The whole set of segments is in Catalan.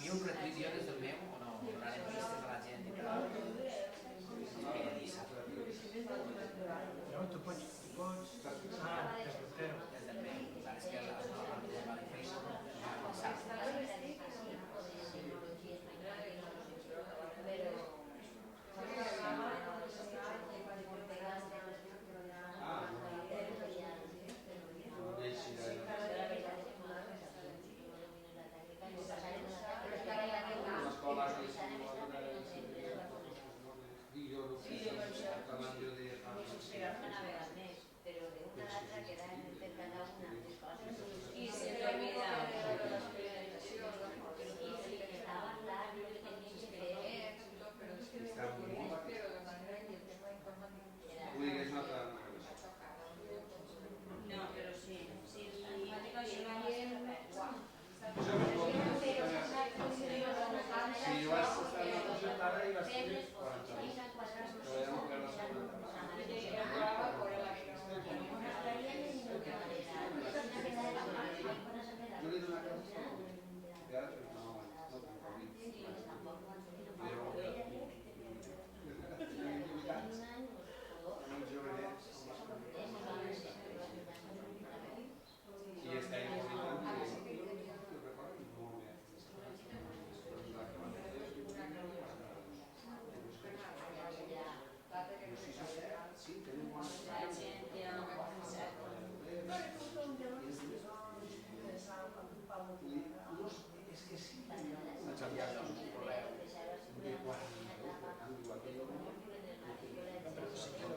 Hi ha un retrit jo des del meu, on donarem pistes a la gent i tal. No, tu pots... Ah, des del teu. Des del meu. Clar, és que el Facebook saps.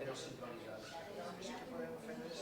Però sincronitzat. Sí que podem fer és...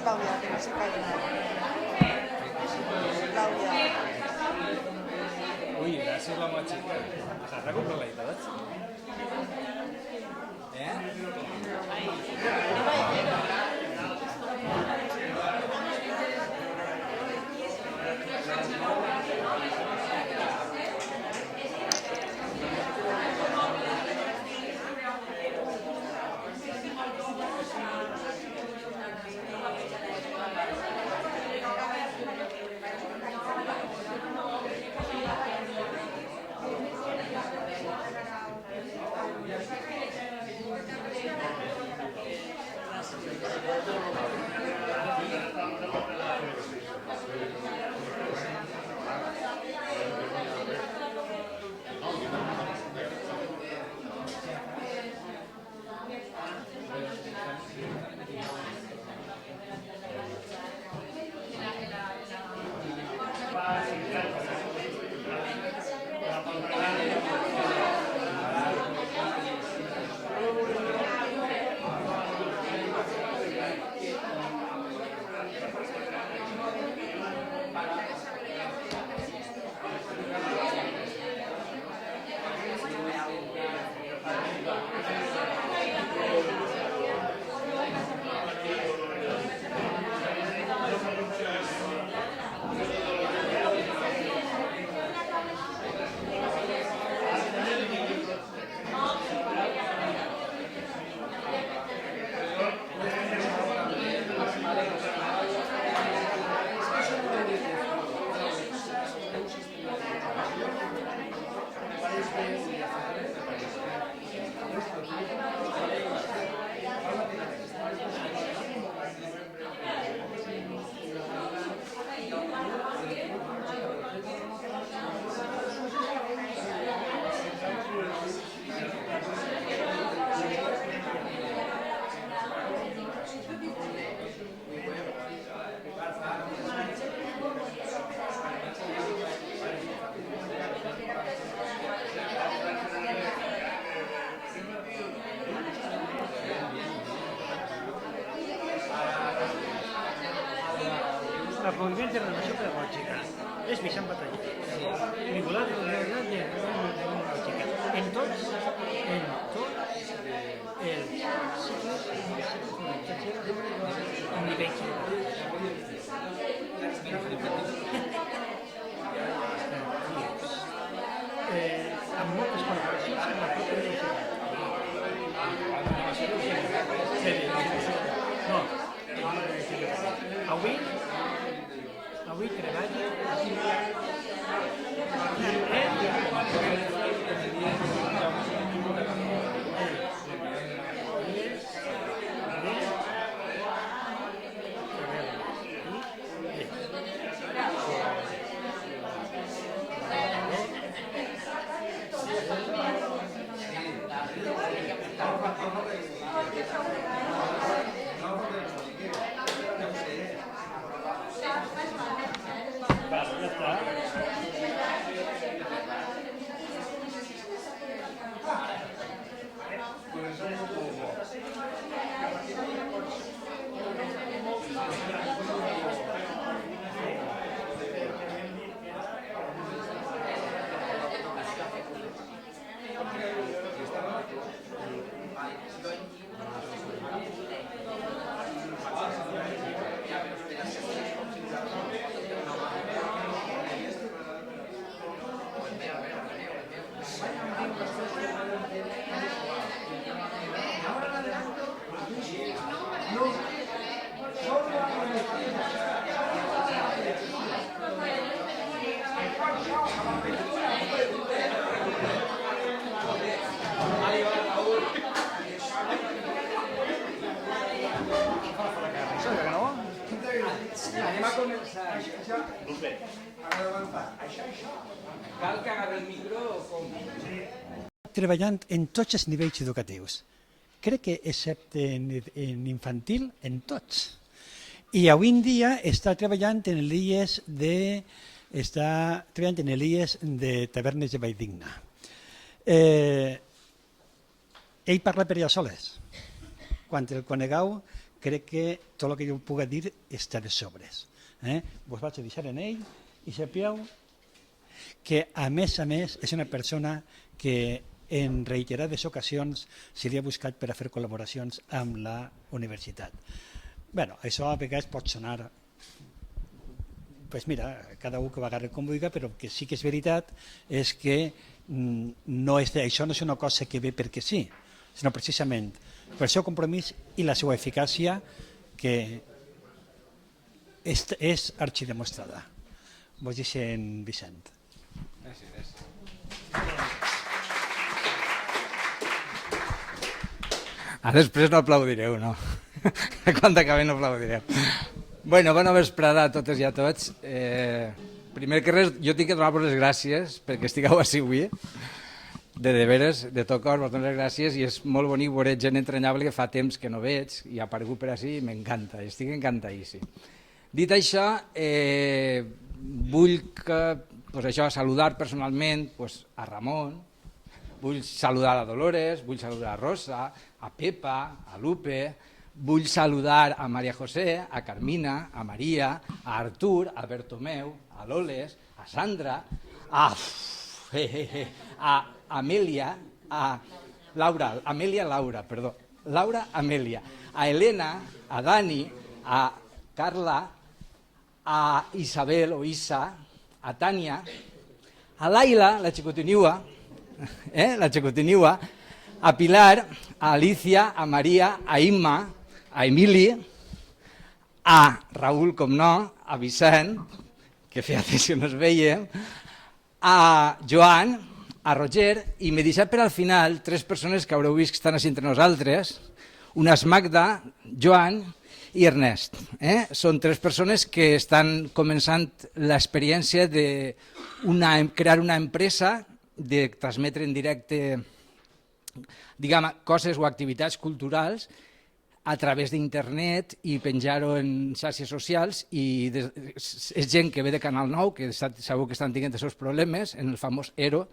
L'Auia, que no sé què l'Auia. Ui, gràcies la meva xica. Has recuperat i tot? convivencia y relación pedagógica. Es Vicent Bataller. Vinculat a la universitat de pedagògica. En tots els cicles en nivells amb moltes col·laboracions amb la pròpia universitat. Avui treballa Anem a començar. Cal que agarri el micro o com? Treballant en tots els nivells educatius. Crec que, excepte en infantil, en tots. I avui en dia està treballant en l'IES de Tavernes de Valldigna. Ell parla per ella soles. Quan el conegueu, crec que tot el que jo pugui dir està de sobres. Vos vaig a deixar en ell i sapigueu que, a més, és una persona que en reiterades ocasions se li ha buscat per a fer col·laboracions amb la universitat. Bé, això a vegades pot sonar, cada un que va agarrar com vulgui, però que sí que és veritat és que això no és una cosa que ve perquè sí, sinó precisament pel seu compromís i la seva eficàcia, que és arxidemostrada. Vos deixem, Vicent. Gràcies. Després no aplaudireu, no? Quan acabem no aplaudireu. Bona vesprada a totes i a tots. Primer que res, jo tinc que donar-vos les gràcies perquè estigueu així avui. De veres, de tot cor, vos dono les gràcies, i és molt bonic veure gent entranyable que fa temps que no veig i ha aparegut per així i m'encanta, estic encantadíssim. Dit això, vull saludar personalment a Ramon, vull saludar a Dolores, vull saludar a Rosa, a Pepa, a Lupe, vull saludar a Maria José, a Carmina, a Maria, a Artur, a Bertomeu, a Loles, a Sandra, a Amelia, a Laura, a Elena, a Dani, a Carla, a Isabel o Isa, a Tània, a Laila, la xicotiniua, a Pilar, a Alicia, a Maria, a Imma, a Emili, a Raül, com no, a Vicent, que feia temps que no es veiem, a Joan, a Roger, i m'he deixat per al final 3 persones que haureu vist que estan així entre nosaltres. Una és Magda, Joan i Ernest. Són 3 persones que estan començant l'experiència de crear una empresa, de transmetre en directe coses o activitats culturals a través d'internet i penjar-ho en xarxes socials, i és gent que ve de Canal 9, que segur que estan tenint els seus problemes en el famós ERO,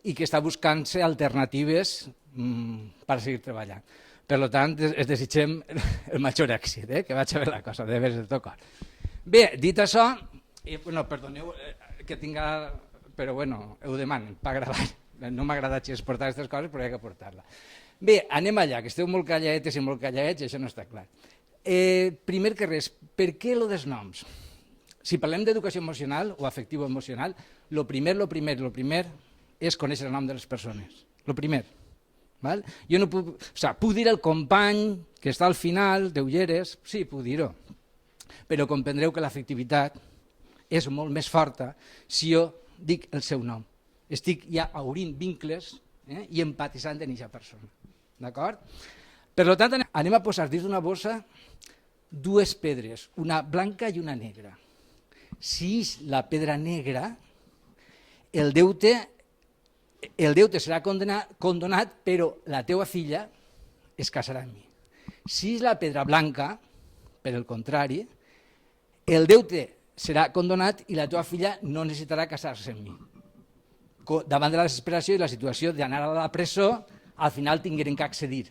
i que està buscant-se alternatives per seguir treballant. Per tant, es desitgem el major èxit, que vaig a veure la cosa, de veres de tot cor. Bé, dit això, bueno, perdoneu que tinga... Però bueno, ho demanen, per gravar. No m'agrada gens portar aquestes coses, però he de portar-la. Bé, anem allà, que esteu molt calladetes i molt calladets, i això no està clar. Primer que res, per què lo dels noms? Si parlem d'educació emocional o afectivo-emocional, lo primer és conèixer el nom de les persones. Lo primer. Val? Jo no puc... O sigui, puc dir el company que està al final, d'Ulleres, sí, puc dir-ho. Però comprendreu que l'afectivitat és molt més forta si jo dic el seu nom. Estic ja obrint vincles i empatitzant amb aquesta persona. D'acord? Per tant, anem a posar dins d'una bossa dues pedres, una blanca i una negra. Si és la pedra negra, el deute serà condonat, però la teua filla es casarà amb mi. Si és la pedra blanca, per el contrari, el deute serà condonat i la teva filla no necessitarà casar-se amb mi. Davant de la desesperació i la situació d'anar a la presó, al final tingueren que accedir.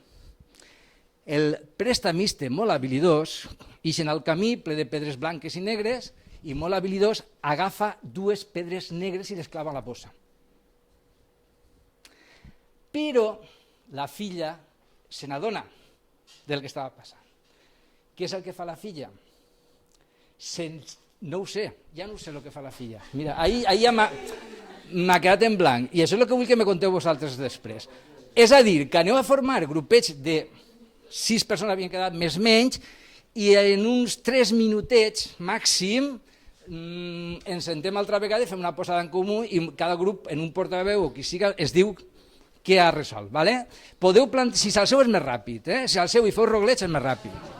El prestamista molt habilidós ix en el camí ple de pedres blanques i negres i molt habilidós agafa dues pedres negres i les clava a la bossa. Però la filla se n'adona del que estava passant. Què és el que fa la filla? No ho sé, ja no sé el que fa la filla. Mira, ahir ja m'ha quedat en blanc i això és el que vull que me conteu vosaltres després. És a dir, que aneu a formar grupets de 6 persones havien quedat més menys i en uns 3 minutets màxim ens sentem altra vegada i fem una posada en comú i cada grup en un portaveu o qui siga es diu què ha resolt. Vale? Podeu si el seu és més ràpid, si el seu hi feu roglets és més ràpid.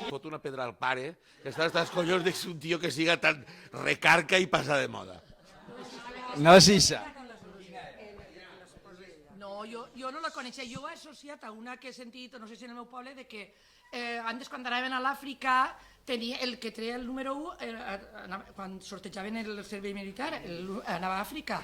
Fot una pedra al pare, que està hasta els collons de un tio que siga tan recarca i passa de moda. No és això. No, jo no la coneixia. Jo ho he associat a una que he sentit, no sé si en el meu poble, de que antes quan anaven a l'Àfrica, el que treia el número 1, quan sortejaven el servei militar, anava a Àfrica,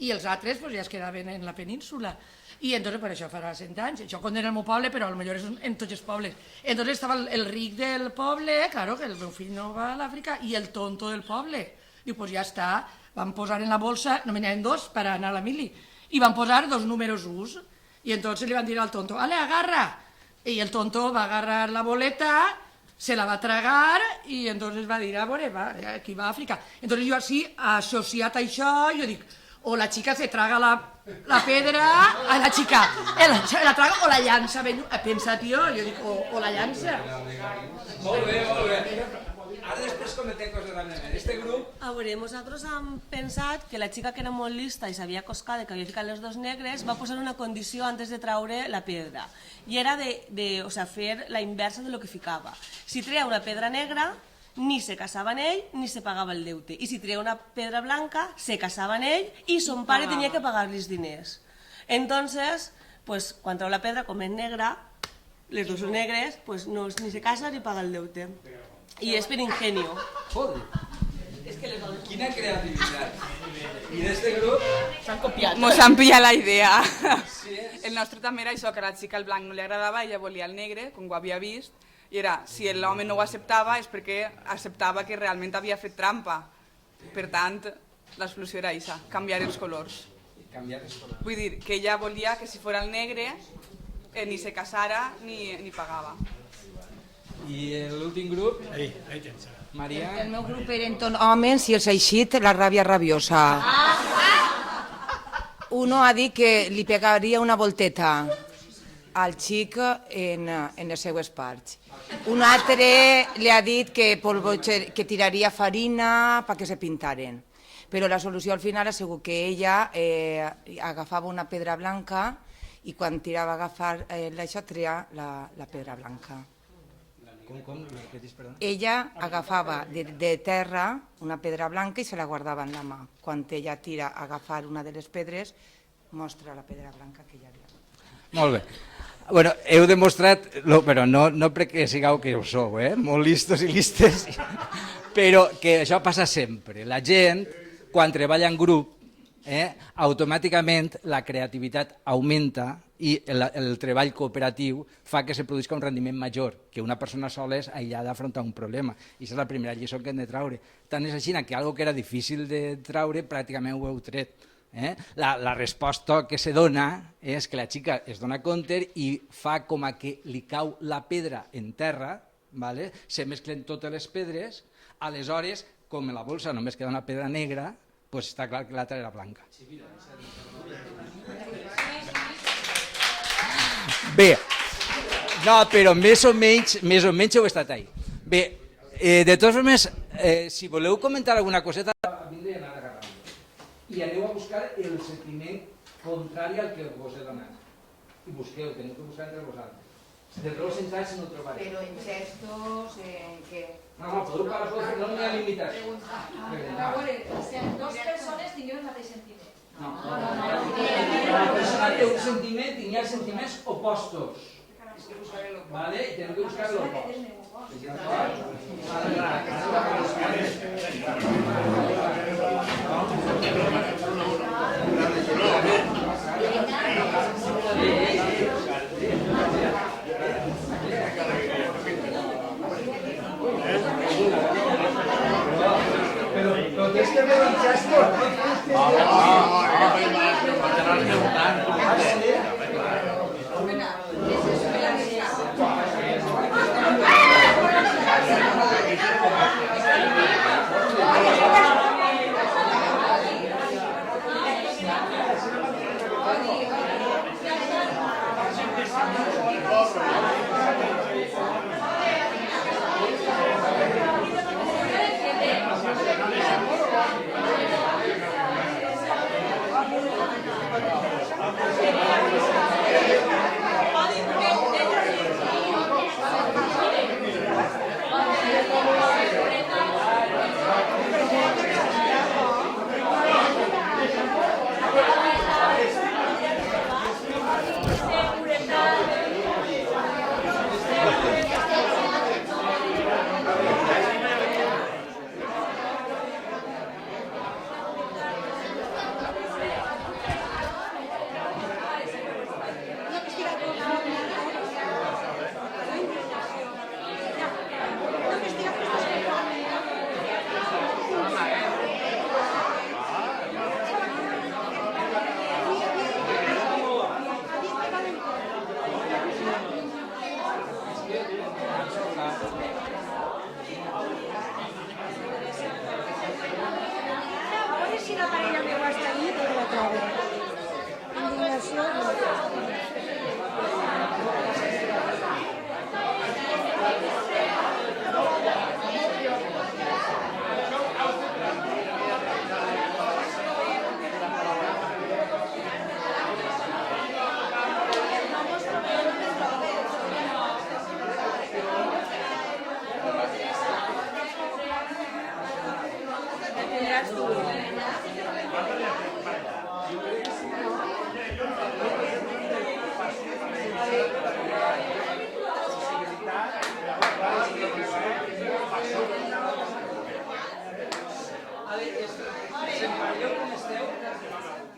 i els altres ja es quedaven en la península. I entonces per això farà 100 anys. Això quan era el meu poble, però potser és en tots els pobles. Entonces estava el ric del poble, claro, que el meu fill no va a l'Àfrica, i el tonto del poble. Diu, pues ja està, van posar en la bolsa, no me n'hi havia 2 per anar a la mili, i van posar 2 números 1, i entonces li van dir al tonto, ale, agarra. I el tonto va agarrar la boleta, se la va tragar i entonces va dir, a veure, va, aquí va a Àfrica. Entonces jo així, associat a això, jo dic, o la xica se traga la pedra, la xica, la traga o la llança, pensa, tio, jo dic, o la llança. Molt bé, molt bé. Ara després comentem coses de este grup. A veure, nosaltres hem pensat que la xica que era molt lista i sabia coscar que havia ficat les dos negres va posar una condició antes de traure la pedra i era o sea, fer la inversa de lo que ficava. Si treia una pedra negra, ni se casava en ell ni se pagava el deute. I si treia una pedra blanca, se casava en ell i son pare tenia que pagar-li els diners. Entonces, pues, quan treu la pedra, com és negra, les dues són negres, pues, no, ni se casa ni paga el deute. I és per ingenio. Joder. És que les dones... Quina creativitat. I d'este grup? S'han copiat. Mos han pillat la idea. El nostre també era això, que a la xica el blanc no li agradava, ella volia el negre, com ho havia vist, i era, si l'home no ho acceptava és perquè acceptava que realment havia fet trampa. Per tant, la solució era això, canviar els colors. Vull dir, que ella volia que si fos el negre ni se casara ni pagava. I l'últim grup? Ahí tens. Maria? El meu grup eren tot homes i els eixit la ràbia rabiosa. Uno ha dit que li pegaria una volteta al xic en les seues parts. Un altre li ha dit que tiraria farina perquè se pintaren. Però la solució al final ha sigut que ella agafava una pedra blanca i quan tirava a agafar l'això treia la pedra blanca. Com? Perdó? Ella agafava de terra una pedra blanca i se la guardava en la mà. Quan ella tira a agafar una de les pedres, mostra la pedra blanca que hi havia. Molt bé. Bueno, heu demostrat, però no perquè sigueu que ho sou, molt listos i listes, però que això passa sempre. La gent, quan treballa en grup, automàticament la creativitat augmenta i el treball cooperatiu fa que se produïsca un rendiment major, que una persona sola és aïllada d'afrontar un problema. I aquesta és la primera lliçó que hem de traure. Tant és així que algo que era difícil de traure pràcticament ho heu tret. La resposta que se dona és que la xica es dona compte i fa com a que li cau la pedra en terra, se mesclen totes les pedres, aleshores, com en la bolsa només queda una pedra negra, doncs està clar que l'altra era blanca. Bé, no, però més o menys heu estat ahí. Bé, de totes formes, si voleu comentar alguna coseta, vindré a anar agarrant. I aneu a buscar el sentiment contrari al que vos he donat. I busqueu, teniu que buscar entre vosaltres. De rols centrals no ho trobareu. Però en gestos, en què? No, podeu parar, no n'hi ha limitació. Dos persones tinguin el mateix sentiment. No. La persona té un sentiment i n'hi ha sentiments opostos. Vale? I teniu que buscar l'opost. Però tens que fer un gesto. si la parella meva està ahí, no la trobo. Indignació, no.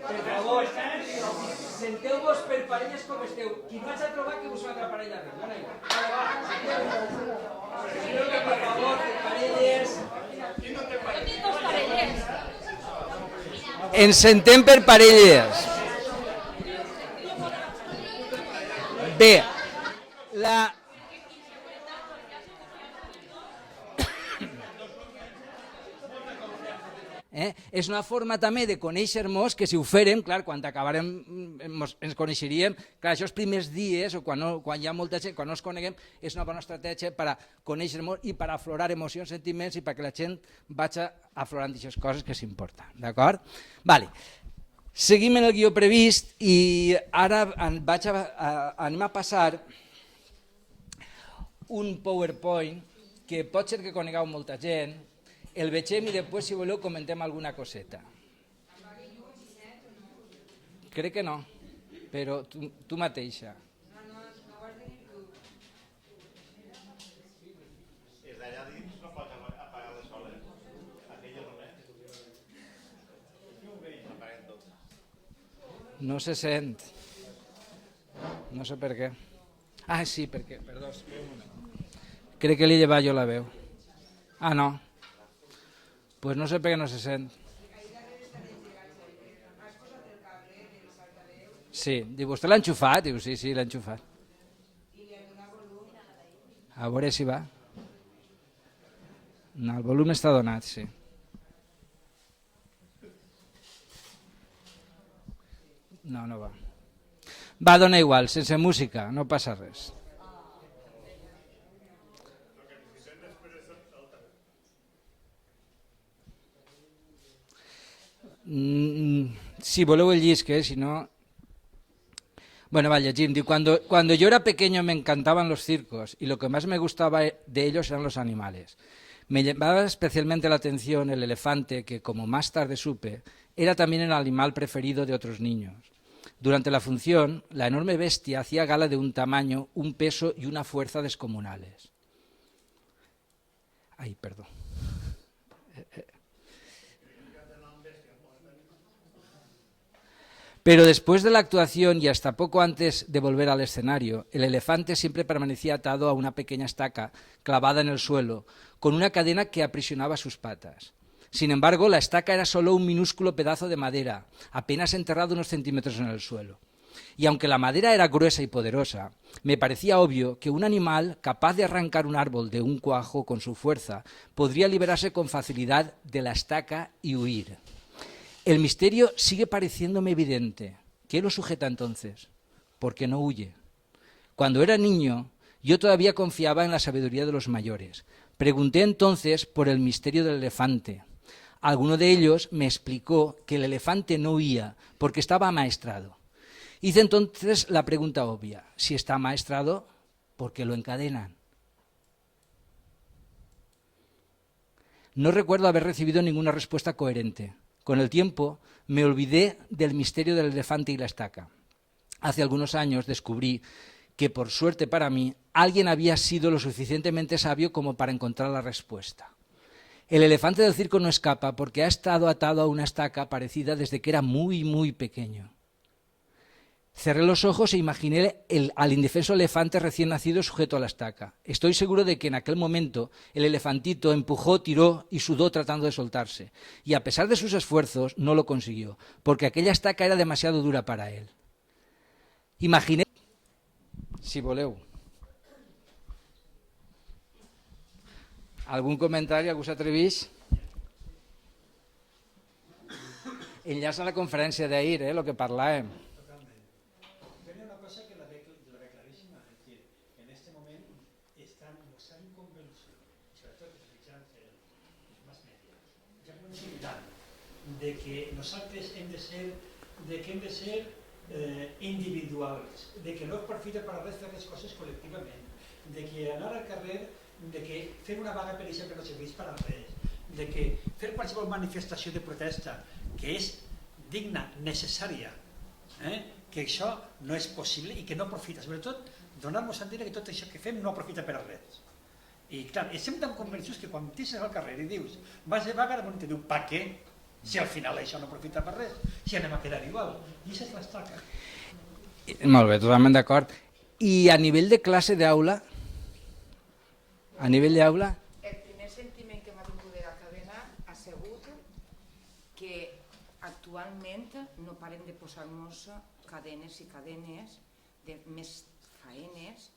Per favor, senteu-vos per parelles com esteu. Qui vaig a trobar que us una altra parella més. Dona igual. Per favor, per parelles. Ens sentem per parelles. Bé, la... És una forma també de conèixer-nos que si ho fèrem, clar, quan acabarem ens coneixeríem, clar, aquests primers dies o quan hi ha molta gent, quan no ens coneguem, és una bona estratègia per a conèixer-nos i per a aflorar emocions, sentiments i perquè la gent vagi aflorant aquestes coses que s'importen, d'acord? Vale. Seguim en el guió previst i ara anem a passar un PowerPoint que pot ser que conegueu molta gent, el vegem i després, si voleu, comentem alguna coseta. Crec que no, però tu mateixa. És d'allà dins no pots apagar les soles. Aquella només. Apaguem tot. No se sent. No sé per què. Ah, sí, perquè... Perdó, espera un moment. Crec que li he llevat jo la veu. Ah, no. Pues no sé per què no se sent. Sí, diu, vostè l'ha enxufat? Diu, sí, l'ha enxufat. A veure si va. No, el volum està donat, sí. No, no va. Va, dona igual, sense música, no passa res. Si voleu el llisc, si no... Bueno, va, llegim. Diu, cuando yo era pequeño me encantaban los circos y lo que más me gustaba de ellos eran los animales. Me llamaba especialmente la atención el elefante, que como más tarde supe, era también el animal preferido de otros niños. Durante la función, la enorme bestia hacía gala de un tamaño, un peso y una fuerza descomunales. Ay, perdón. Pero después de la actuación y hasta poco antes de volver al escenario, el elefante siempre permanecía atado a una pequeña estaca clavada en el suelo, con una cadena que aprisionaba sus patas. Sin embargo, la estaca era solo un minúsculo pedazo de madera, apenas enterrado unos centímetros en el suelo. Y aunque la madera era gruesa y poderosa, me parecía obvio que un animal capaz de arrancar un árbol de un cuajo con su fuerza podría liberarse con facilidad de la estaca y huir. El misterio sigue pareciéndome evidente. ¿Qué lo sujeta entonces? Porque no huye. Cuando era niño, yo todavía confiaba en la sabiduría de los mayores. Pregunté entonces por el misterio del elefante. Alguno de ellos me explicó que el elefante no huía porque estaba amaestrado. Hice entonces la pregunta obvia. Si está amaestrado, ¿por qué lo encadenan? No recuerdo haber recibido ninguna respuesta coherente. Con el tiempo me olvidé del misterio del elefante y la estaca. Hace algunos años descubrí que, por suerte para mí, alguien había sido lo suficientemente sabio como para encontrar la respuesta. El elefante del circo no escapa porque ha estado atado a una estaca parecida desde que era muy, muy pequeño. Cerré los ojos e imaginé al indefenso elefante recién nacido sujeto a la estaca. Estoy seguro de que en aquel momento el elefantito empujó, tiró y sudó tratando de soltarse. Y a pesar de sus esfuerzos no lo consiguió, porque aquella estaca era demasiado dura para él. Imaginé... Si voleu. ¿Algún comentario? ¿Algú s'atreveix? enllaça a la conferència d'ahir, el que parlàvem. Pero una cosa que la ve clarísima, es decir, en este momento nos han convencido, sobre todo que utilitzant els más medios, ja han convencido de que nosaltres hem de ser individuals, de que no es profita per a res fer les coses col·lectivament, de que anar al carrer, de que fer una vaga per exemple no serveix per a res, de que fer qualsevol manifestació de protesta que és digna, necessària, que això no és possible i que no aprofita, sobretot donar-nos a entendre que tot això que fem no aprofita per a res. I clar, estem tan convençuts que quan t'eixes al carrer i dius vas de vaga, damunt te diu, pa què? Si al final això no aprofita per res, si anem a quedar igual. I això és l'estaca. Molt bé, totalment d'acord. I a nivell de classe d'aula? A nivell d'aula? El primer sentiment que m'ha vingut de la cadena ha sigut que actualment no parem de posar-nos cadenes i cadenes de més faenes,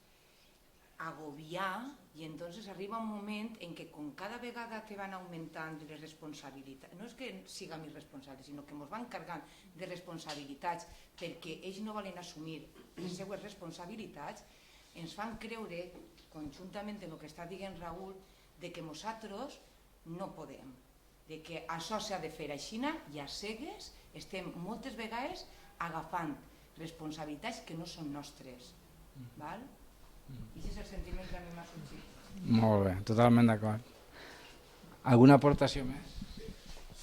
agobiar, i entonces arriba un moment en què com cada vegada te van augmentant les responsabilitats, no és que siguem irresponsables, sinó que ens van cargant de responsabilitats perquè ells no volen assumir les seues responsabilitats, ens fan creure, conjuntament amb el que està dient Raül, de que nosaltres no podem, de que això s'ha de fer així i a cegues estem moltes vegades agafant responsabilitats que no són nostres. Val? I aquest és el sentiment que a mi m'ha sorgit. Molt bé, totalment d'acord. Alguna aportació més?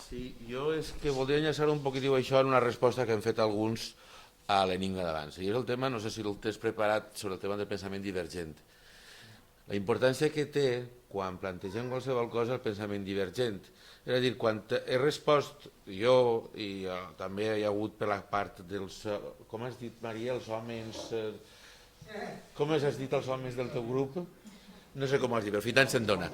Sí, jo és que voldria enllaçar un poquitiu això en una resposta que han fet alguns a l'enigma d'abans. I és el tema, no sé si el tens preparat, sobre el tema del pensament divergent. La importància que té quan plantegem qualsevol cosa el pensament divergent. És a dir, quan he respost jo, i també hi ha hagut per la part dels, com has dit, Maria, els homes... Com has dit els homes del teu grup? No sé com has dit, però fins tant se'n dona.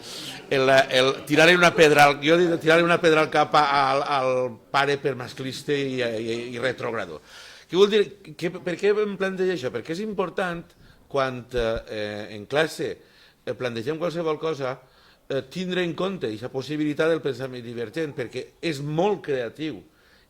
Tirar-li una pedra al cap al pare per masclista i retrògrado. Què vol dir? Per què em planteja això? Perquè és important, quan en classe plantegem qualsevol cosa, tindre en compte aquesta possibilitat del pensament divergent, perquè és molt creatiu.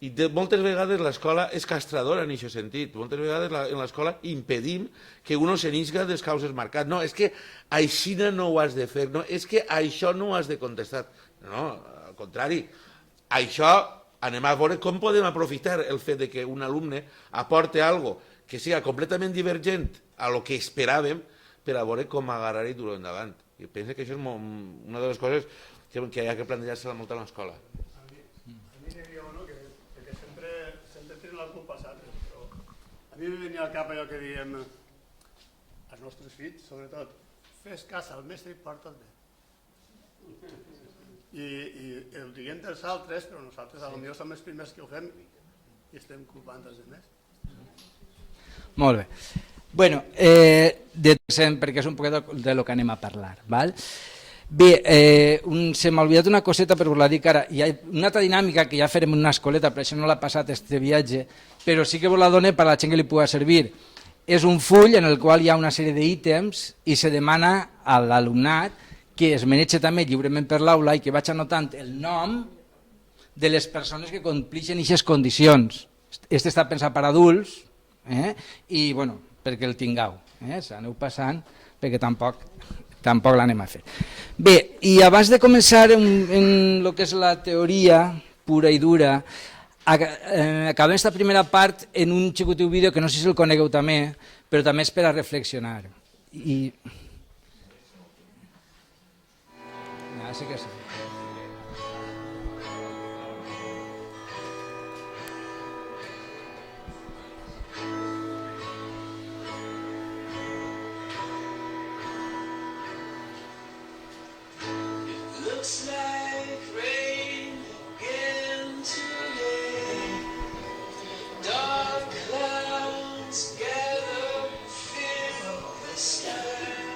I moltes vegades l'escola és castradora en aquest sentit. Moltes vegades en l'escola impedim que uno se n'isga dels causes marcats. No, és que així no ho has de fer, no, és que això no ho has de contestar. No, al contrari. Això anem a veure com podem aprofitar el fet de que un alumne aporte algo que siga completament divergent a lo que esperàvem per a veure com agarrar-hi dur endavant. I penso que això és una de les coses que hi ha que plantejar-se molt a l'escola. A mi me venia al cap allò que diem als nostres fills, sobretot, fes cas al mestre i porta't bé. I el diem dels altres, però nosaltres potser som els primers que ho fem i estem culpant els altres. Molt bé. Bueno, perquè és un poc de lo que anem a parlar. Val? Bé, se m'ha oblidat una coseta, però us la dic ara. Hi ha una altra dinàmica que ja farem en una escoleta, per això no l'ha passat este viatge, però sí que vos la dono per a la gent que li pugui servir. És un full en el qual hi ha una sèrie d'ítems i se demana a l'alumnat que es manegi també lliurement per l'aula i que vaig anotant el nom de les persones que complixen aquestes condicions. Este està pensat per adults i bueno, perquè el tingueu. S'aneu passant perquè tampoc l'anem a fer. Bé, i abans de començar en el que és la teoria pura i dura, acabem aquesta primera part en un xicotiu vídeo que no sé si el conegueu també, però també és per a reflexionar. Sí que sí. Looks like rain again today. Dark clouds gather, fill the sky.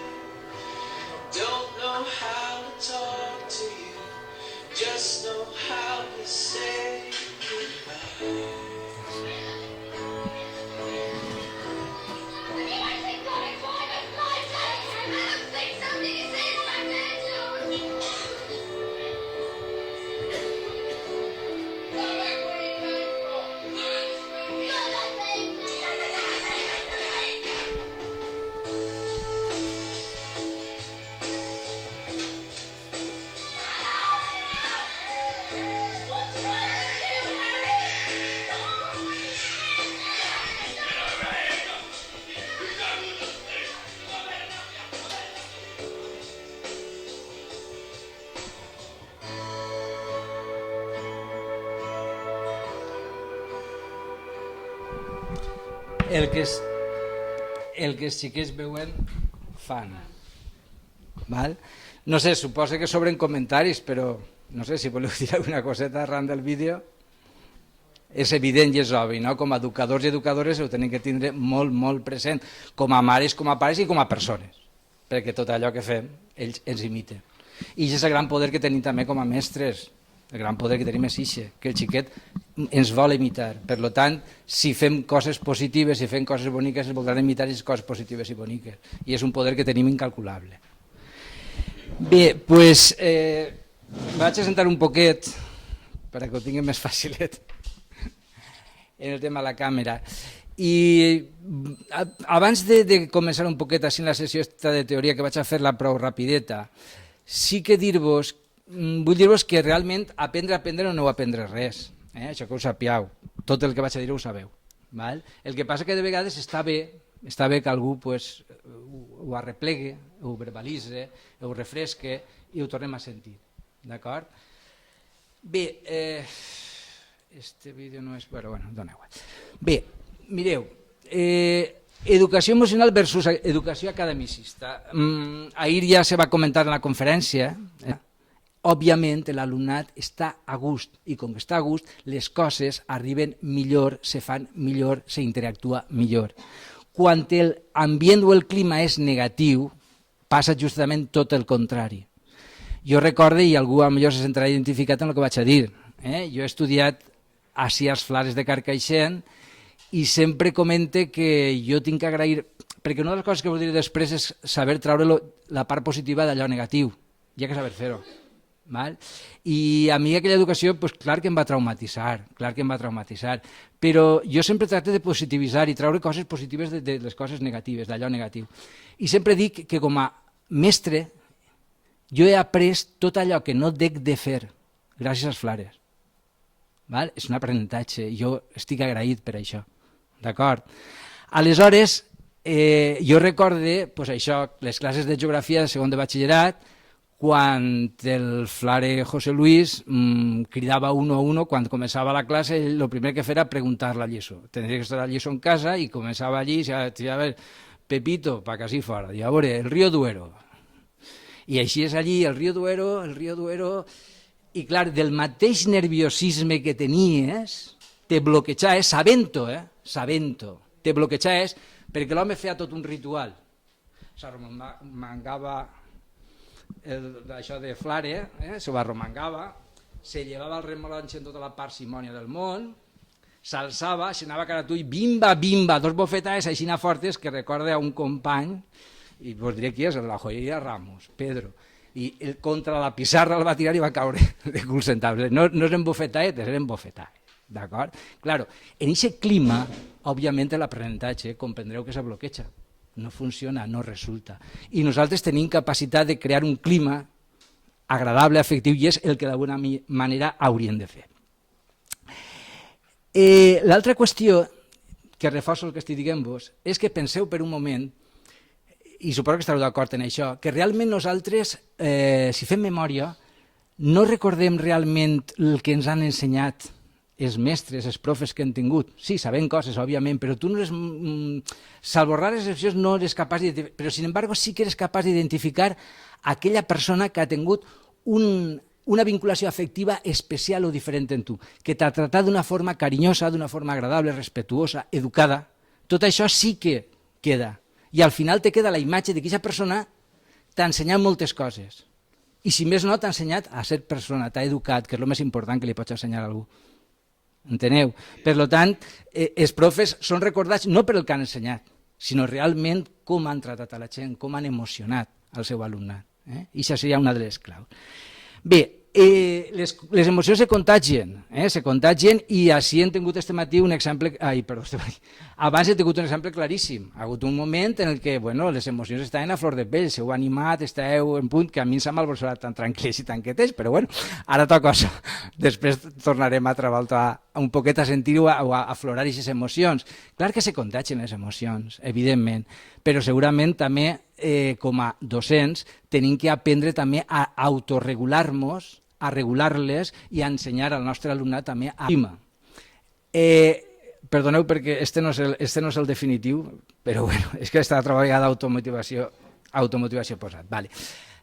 Don't know how to talk to el que els xiquets veuen fan. Val? No sé, suposo que sobren comentaris, però no sé si voleu dir alguna coseta arran del vídeo. És evident i és obvi, no? Com a educadors i educadores ho tenim que tindre molt, molt present, com a mares, com a pares i com a persones, perquè tot allò que fem ells ens imiten. I és el gran poder que tenim també com a mestres, el gran poder que tenim és ixe, que el xiquet ens vol imitar. Per tant, si fem coses positives, si fem coses boniques, es voldran imitar les coses positives i boniques. I és un poder que tenim incalculable. Bé, doncs vaig a sentar un poquet, perquè ho tinguem més facilet, en el tema de la càmera. I abans de començar un poquet així en la sessió de teoria, que vaig a fer-la prou rapideta, sí que vull dir-vos que realment aprendre o no aprendre res, això que ho sapiau, tot el que vaig a dir ho sabeu. Val? El que passa que de vegades està bé que algú ho arreplegue, ho verbalitze, ho refresque i ho tornem a sentir. D'acord? Bé, este vídeo no és... Bueno, dona igual. Bé, mireu, educació emocional versus educació academicista. Ahir ja se va comentar en la conferència. Òbviament l'alumnat està a gust i com que està a gust les coses arriben millor, se fan millor, s'interactua millor. Quan l'ambient o el clima és negatiu passa justament tot el contrari. Jo recordo, i algú potser se sentirà identificat en el que vaig a dir, jo he estudiat així als Flares de Carcaixent i sempre comente que jo tinc que agrair, perquè una de les coses que vull dir després és saber treure la part positiva d'allò negatiu, hi ha que saber fer-ho. I a mi aquella educació, clar que em va traumatitzar, però jo sempre tracto de positivitzar i treure coses positives de les coses negatives, d'allò negatiu. I sempre dic que com a mestre jo he après tot allò que no dec de fer gràcies als Flares. És un aprenentatge, jo estic agraït per això. D'acord? Aleshores, jo recorde això, les classes de geografia de segon de batxillerat, quan el Flare José Luis cridava uno a uno, quan començava la classe, el primer que feia era preguntar la lliçó. Tendria que estar la lliçó en casa i començava allí, i a ver, Pepito, pa que així fora, i a veure, el río Duero. I així és allí, el río Duero, i clar, del mateix nerviosisme que tenies, te bloquejaves, sabent-ho, te bloquejaves, perquè l'home feia tot un ritual. S'arromangava això de Flare, s'ho arromangava, se llevava el remolonx en tota la parsimònia del món, s'alçava, s'anava cara a tu i bimba, bimba, dos bofetades així fortes que recorda a un company, i vos diré qui és, la joieria Ramos, Pedro, i contra la pissarra el va tirar i va caure de cul centavos. No eren bofetaetes, eren bofetades. D'acord? Claro, en aquest clima, òbviament l'aprenentatge, comprendreu que se bloqueja. No funciona, no resulta. I nosaltres tenim capacitat de crear un clima agradable, afectiu, i és el que d'alguna manera hauríem de fer. L'altra qüestió, que reforço el que estic dient-vos, és que penseu per un moment, i suposo que estareu d'acord en això, que realment nosaltres, si fem memòria, no recordem realment el que ens han ensenyat els mestres, els profes que han tingut. Sí, sabem coses, òbviament, però tu no eres, salvo rares excepcions, no eres capaç d'identificar, però sin embargo sí que eres capaç d'identificar aquella persona que ha tingut una vinculació afectiva especial o diferent en tu, que t'ha tratat d'una forma carinyosa, d'una forma agradable, respetuosa, educada. Tot això sí que queda. I al final te queda la imatge de que aquesta persona t'ha ensenyat moltes coses. I si més no, t'ha ensenyat a ser persona, t'ha educat, que és el més important que li pots ensenyar a algú. Enteneu? Per tant, els profes són recordats no per el que han ensenyat, sinó realment com han tratat a la gent, com han emocionat el seu alumnat. I això seria una de les claus. Bé, les emocions se contagien, i així hem tingut este matí un exemple, abans he tingut un exemple claríssim. Ha hagut un moment en què les emocions estaven a flor de pell, seu animat, esteu en punt, que a mi em sembla que tan tranquils i tan quietets, però ara toca això. Després tornarem altra volta un poquet a sentir o a aflorar aquestes emocions. Clar que se contagien les emocions, evidentment, però segurament també com a docents tenim que aprendre també a autorregular-nos, a regular-les i a ensenyar al nostre alumnat també a clima. perdoneu perquè este no és el definitiu, però bueno, és que aquesta altra vegada automotivació posat. Vale.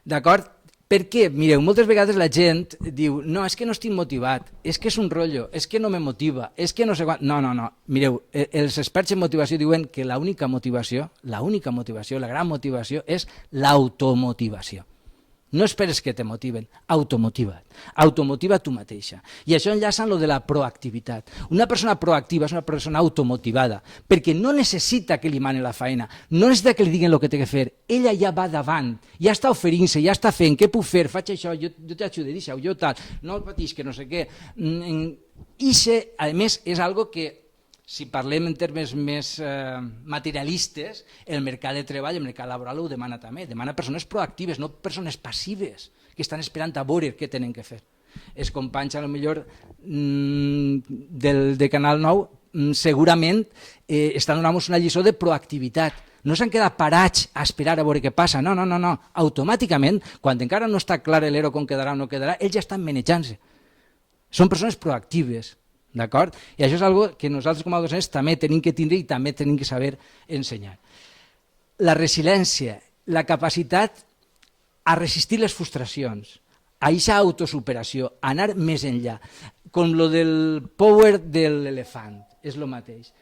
D'acord? Per què? Mireu, moltes vegades la gent diu no, és que no estic motivat, és que és un rotllo, és que no me motiva, és que no sé quant... No. Mireu, els experts en motivació diuen que l'única motivació, la gran motivació és l'automotivació. No esperes que te motiven, automotiva tu mateixa. I això enllaça amb lo de la proactivitat. Una persona proactiva és una persona automotivada, perquè no necessita que li mani la feina, no necessita que li diguin el que té que fer, ella ja va davant, ja està oferint-se, ja està fent, què puc fer, faig això, jo t'ajudaré, jo tal, no pateix, que no sé què. I a més és algo que, si parlem en termes més materialistes, el mercat de treball, el mercat laboral ho demana també, demana persones proactives, no persones passives, que estan esperant a veure què tenen que fer. Els companys, potser de Canal 9, segurament estan donant-nos una lliçó de proactivitat. No s'han quedat parats a esperar a veure què passa, no. Automàticament, quan encara no està clar l'ero com quedarà o no quedarà, ells ja estan manejant-se. Són persones proactives. D'acord? I això és una que nosaltres com a docents també tenim que tindre i també tenim que saber ensenyar. La resiliència, la capacitat a resistir les frustracions, a aquesta autosuperació, a anar més enllà, com lo del power de l'elefant, és el mateix.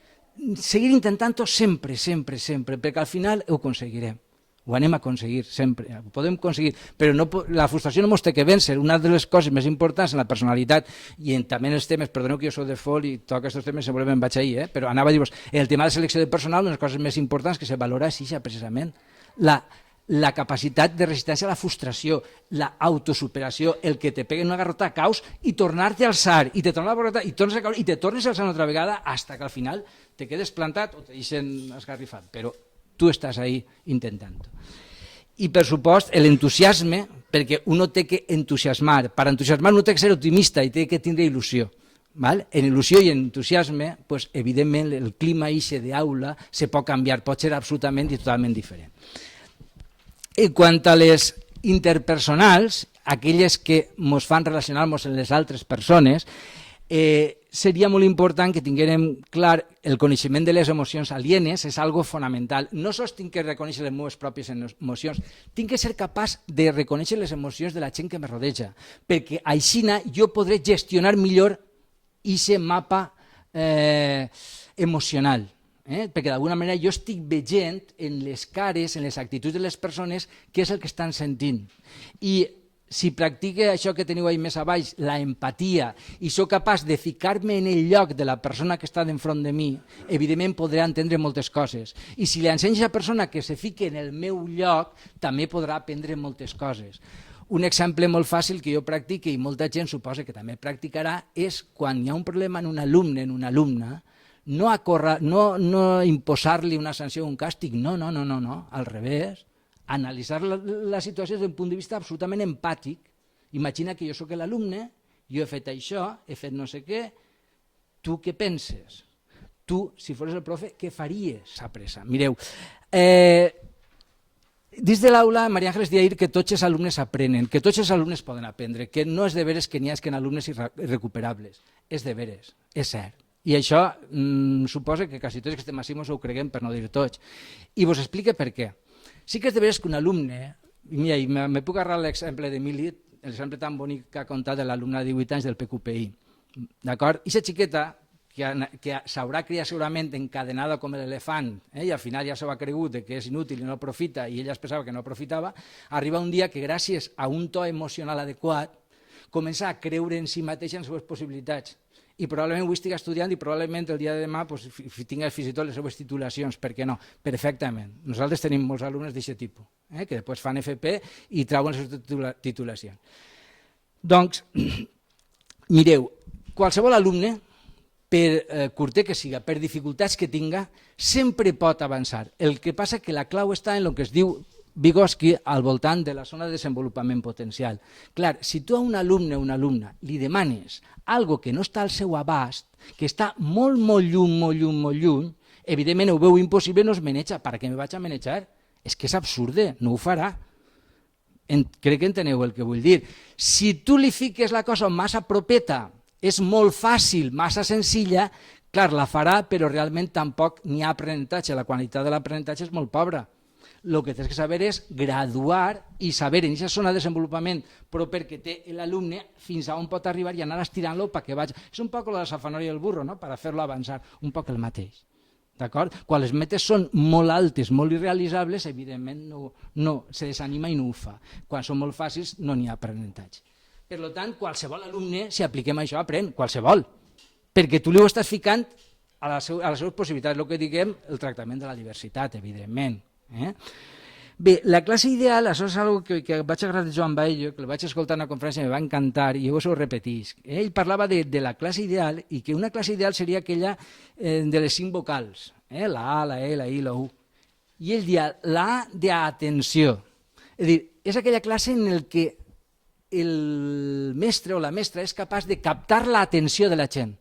Seguir intentant-ho sempre, perquè al final ho aconseguirem. Ho anem a aconseguir sempre, ho podem aconseguir, però la frustració no ens té que vèncer. Una de les coses més importants en la personalitat i també en els temes, perdoneu que jo soc de FOL i tots aquests temes segurament vaig ahir, però anava a dir-vos, el tema de selecció de personal, una de les coses més importants que se valora és això, precisament, la capacitat de resistència a la frustració, l'autosuperació, el que te peguen una garrota caus i tornar-te a alçar, i te tornes a garrota i tornes a caure i te tornes a alçar una altra vegada fins que al final te quedes plantat o te deixen esgarrifat, però tu estàs ahí intentant-ho. I, per supost, l'entusiasme, perquè uno té que entusiasmar. Per entusiasmar uno té que ser optimista i té que tindre il·lusió. En il·lusió i entusiasme, evidentment, el clima d'aula se pot canviar, pot ser absolutament i totalment diferent. En quant a les interpersonals, aquelles que ens fan relacionar-nos amb les altres persones, seria molt important que tinguérem clar el coneixement de les emocions alienes, és algo fonamental. No sols tinc que reconèixer les meves pròpies emocions, tinc que ser capaç de reconèixer les emocions de la gent que me rodeja, perquè així jo podré gestionar millor aquest mapa emocional, perquè d'alguna manera jo estic veient en les cares, en les actituds de les persones, què és el que estan sentint. I si practique això que teniu ahí més a baix, la empatia, i sóc capaç de ficar-me en el lloc de la persona que està d'enfront de mi, evidentment podrà entendre moltes coses. I si li ensenyo a la persona que se fique en el meu lloc, també podrà aprendre moltes coses. Un exemple molt fàcil que jo practique i molta gent suposa que també practicarà és quan hi ha un problema en un alumne, en una alumna, no imposar-li una sanció o un càstig, no, al revés. Analitzar la situació des d'un punt de vista absolutament empàtic. Imagina que jo sóc l'alumne, jo he fet això, he fet no sé què, tu què penses? Tu, si fos el profe, què faries? S'ha pressa. Mireu, dins de l'aula, Maria Àngeles deia que tots els alumnes aprenen, que tots els alumnes poden aprendre, que no és de veres que n'hi ha que en alumnes irrecuperables, és de veres, és cert. I això suposa que quasi tots que estem així ho creguem, per no dir tots. I vos explico per què. Sí que és de veres que un alumne, mira, i me puc agarrar l'exemple d'Emili, l'exemple tan bonic que ha contat de l'alumne de 18 anys del PQPI. D'acord? I aquesta xiqueta, que s'haurà criat segurament encadenada com l'elefant, i al final ja s'ho ha cregut que és inútil i no aprofita, i ella es pensava que no aprofitava, arriba un dia que gràcies a un to emocional adequat comença a creure en si mateixa en les seves possibilitats. I probablement ho estic estudiant i probablement el dia de demà tingués fins i tot les seves titulacions, per què no? Perfectament. Nosaltres tenim molts alumnes d'aquest tipus, que després fan FP i trauen les seves titulacions. Doncs, mireu, qualsevol alumne, per curter que siga, per dificultats que tinga, sempre pot avançar. El que passa que la clau està en el que es diu Vygotsky al voltant de la zona de desenvolupament potencial. Clar, si tu a un alumne o una alumna li demanes algo que no està al seu abast, que està molt lluny, evidentment ho veu impossible, no es maneja. Per què me vaig a manejar? És que és absurde, no ho farà. Crec que enteneu el que vull dir. Si tu li fiques la cosa massa propeta, és molt fàcil, massa senzilla, Clar, la farà, però realment tampoc n'hi ha aprenentatge, la qualitat de l'aprenentatge és molt pobra. El que tens que saber és graduar i saber en aquesta zona de desenvolupament proper que té l'alumne fins a on pot arribar i anar estirant-lo perquè vagi. És un poc la safanòria del burro, no? Per fer-lo avançar, un poc el mateix. D'acord? Quan les metes són molt altes, molt irrealitzables, evidentment no se desanima i no ho fa. Quan són molt fàcils no n'hi ha aprenentatge. Per tant, qualsevol alumne, si apliquem això, aprèn, qualsevol, perquè tu li ho estàs ficant a les seves possibilitats, el que diguem, el tractament de la diversitat, evidentment. Bé, la classe ideal, això és una cosa que vaig agradar de Joan Baello, que el vaig escoltar en una conferència i em va encantar, i jo ho repetís. Ell parlava de la classe ideal i que una classe ideal seria aquella de les 5 vocals, la A, la E, la I, la U. I ell dia la A d'atenció. És a dir, és aquella classe en el que el mestre o la mestra és capaç de captar l'atenció de la gent,